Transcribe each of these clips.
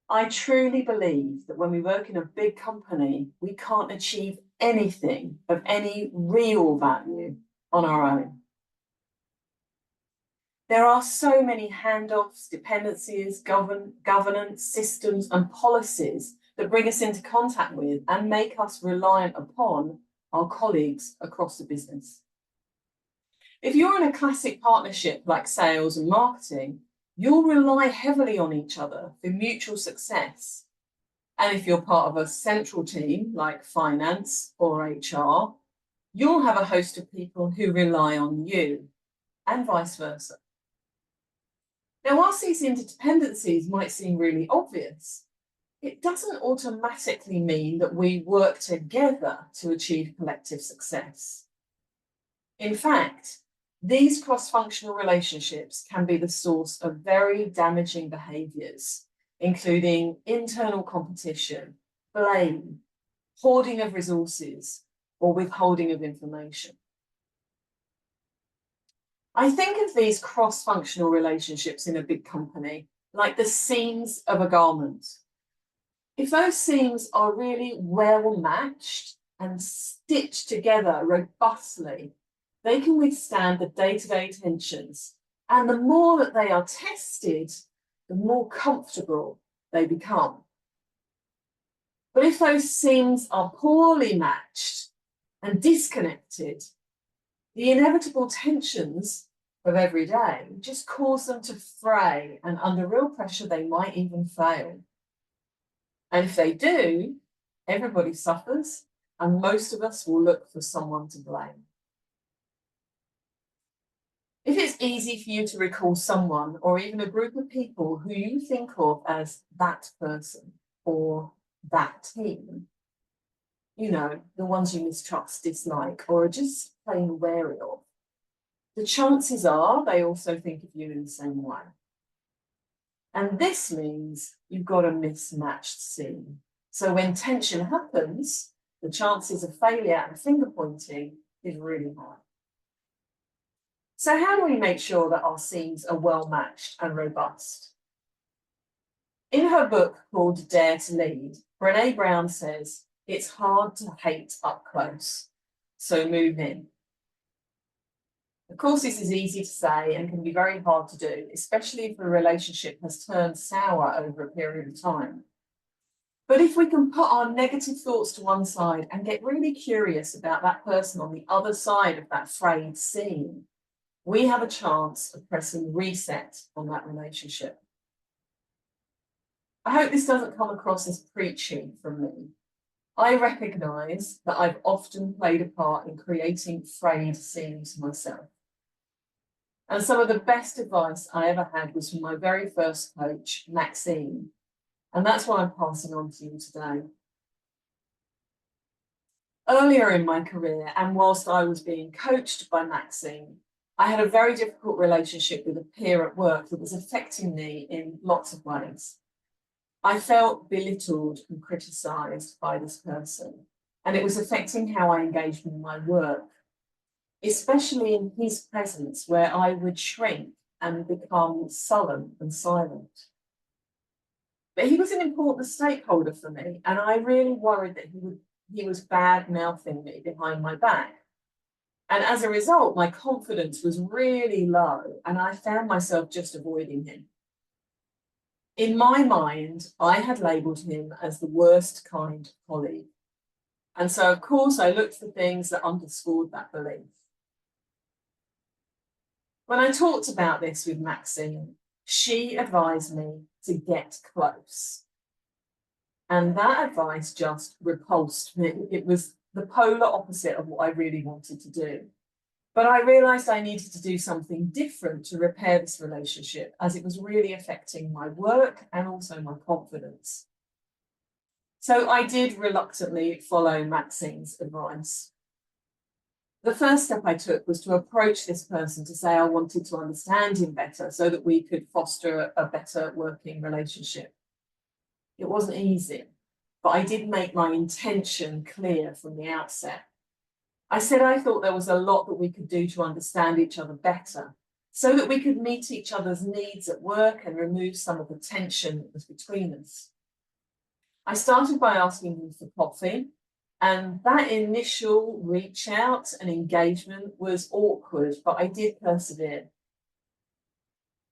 I truly believe that when we work in a big company, we can't achieve anything of any real value on our own. There are so many handoffs, dependencies, governance, systems, and policies that bring us into contact with and make us reliant upon our colleagues across the business. If you're in a classic partnership like sales and marketing, you'll rely heavily on each other for mutual success. And if you're part of a central team like finance or HR, you'll have a host of people who rely on you, and vice versa. Now, whilst these interdependencies might seem really obvious, it doesn't automatically mean that we work together to achieve collective success. In fact, these cross-functional relationships can be the source of very damaging behaviours, including internal competition, blame, hoarding of resources, or withholding of information. I think of these cross-functional relationships in a big company like the seams of a garment. If those seams are really well matched and stitched together robustly, they can withstand the day-to-day tensions. And the more that they are tested, the more comfortable they become. But if those seams are poorly matched and disconnected, the inevitable tensions of every day just cause them to fray, and under real pressure, they might even fail. And if they do, everybody suffers, and most of us will look for someone to blame. If it's easy for you to recall someone or even a group of people who you think of as that person or that team, you know, the ones you mistrust, dislike, or are just plain wary of, the chances are they also think of you in the same way. And this means you've got a mismatched scene. So when tension happens, the chances of failure and finger pointing is really high. So how do we make sure that our scenes are well matched and robust? In her book called Dare to Lead, Brené Brown says, it's hard to hate up close, so move in. Of course, this is easy to say and can be very hard to do, especially if a relationship has turned sour over a period of time. But if we can put our negative thoughts to one side and get really curious about that person on the other side of that frayed seam, we have a chance of pressing reset on that relationship. I hope this doesn't come across as preachy from me. I recognise that I've often played a part in creating frayed seams myself. And some of the best advice I ever had was from my very first coach, Maxine. And that's what I'm passing on to you today. Earlier in my career, and whilst I was being coached by Maxine, I had a very difficult relationship with a peer at work that was affecting me in lots of ways. I felt belittled and criticised by this person, and it was affecting how I engaged in my work, especially in his presence, where I would shrink and become sullen and silent. But he was an important stakeholder for me, and I really worried that he was bad-mouthing me behind my back. And as a result, my confidence was really low, and I found myself just avoiding him. In my mind, I had labelled him as the worst kind of colleague. And so, of course, I looked for things that underscored that belief. When I talked about this with Maxine, she advised me to get close. And that advice just repulsed me. It was the polar opposite of what I really wanted to do. But I realised I needed to do something different to repair this relationship, as it was really affecting my work and also my confidence. So I did reluctantly follow Maxine's advice. The first step I took was to approach this person to say I wanted to understand him better so that we could foster a better working relationship. It wasn't easy, but I did make my intention clear from the outset. I said I thought there was a lot that we could do to understand each other better, so that we could meet each other's needs at work and remove some of the tension that was between us. I started by asking him for coffee, and that initial reach out and engagement was awkward, but I did persevere.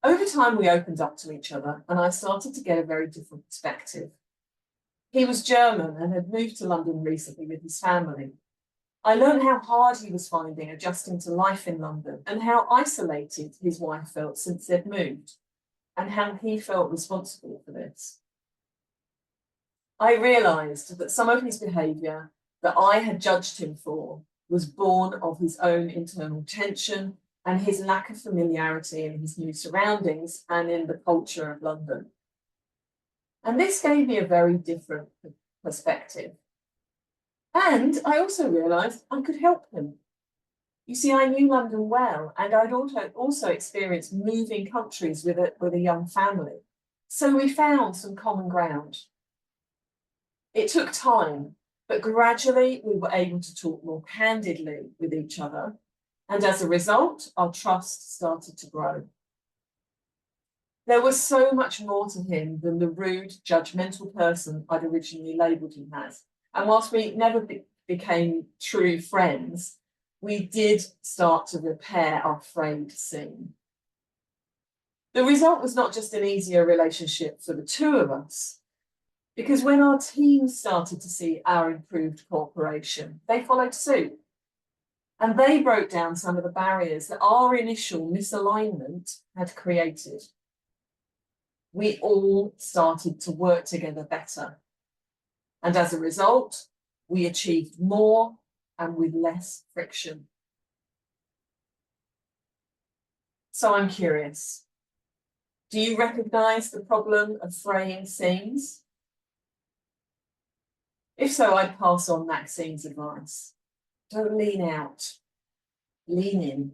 Over time, we opened up to each other, and I started to get a very different perspective. He was German and had moved to London recently with his family. I learned how hard he was finding adjusting to life in London and how isolated his wife felt since they'd moved, and how he felt responsible for this. I realised that some of his behaviour that I had judged him for was born of his own internal tension and his lack of familiarity in his new surroundings and in the culture of London. And this gave me a very different perspective. And I also realised I could help him. You see, I knew London well, and I'd also experienced moving countries with a young family. So we found some common ground. It took time, but gradually we were able to talk more candidly with each other. And as a result, our trust started to grow. There was so much more to him than the rude, judgmental person I'd originally labelled him as. And whilst we never became true friends, we did start to repair our frayed seam. The result was not just an easier relationship for the two of us, because when our teams started to see our improved cooperation, they followed suit. And they broke down some of the barriers that our initial misalignment had created. We all started to work together better. And as a result, we achieved more and with less friction. So I'm curious, do you recognise the problem of fraying seams? If so, I'd pass on Maxine's advice. Don't lean out, lean in.